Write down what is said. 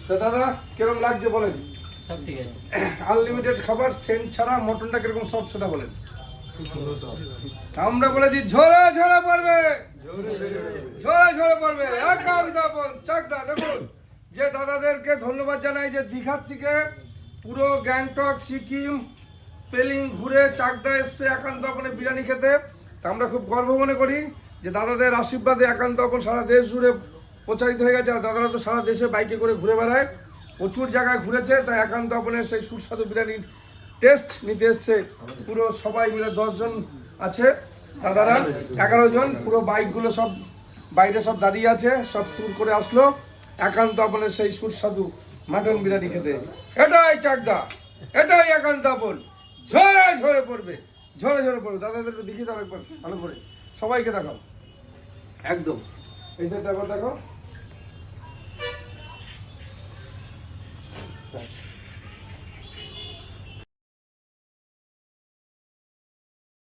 তো দাদা কিরকম লাগছে বলেন? সব ঠিক আছে। আনলিমিটেড খাবার, সেন্ট ছাড়া মটনটা কিরকম সব সেটা বলেন। আমরা বলেছি ঝরে ঝরে পড়বে, ঝরে ঝরে পড়বে একান্ত আপন চাকদা। দেখুন যে দাদাদেরকে ধন্যবাদ জানাই যে দীঘার থেকে পুরো গ্যাংটক, সিকিম, পেলিং ঘুরে চাকদা এসছে একান্ত আপনে বিরিয়ানি খেতে। তা আমরা খুব গর্ব মনে করি যে দাদাদের আশীর্বাদে একান্ত আপন সারা দেশ জুড়ে প্রচারিত হয়ে গেছে। আর দাদারা তো সারা দেশে বাইকে করে ঘুরে বেড়ায়, প্রচুর জায়গায় ঘুরেছে। তাই একান্ত আপনের সেই সুস্বাদু বিরিয়ানির টেস্ট নিতে এসছে পুরো সবাই মিলে 10 জন আছে দাদারা, 11 জন পুরো বাইকগুলো সব বাইরে সব দাঁড়িয়ে আছে, সব ট্যুর করে আসলো একান্ত আপনের সেই সুস্বাদু মাটন বিরিয়ানি খেতে। এটাই চাকদা, এটাই একান্ত আপন, ঝরে ঝরে পড়বে, ঝরে ঝরে পড়বে। দাদাদের একটু দেখিয়ে দাও একবার ভালো করে, সবাইকে দেখাও একদম। এই সাইডটা আবার দেখো। ব্যাস।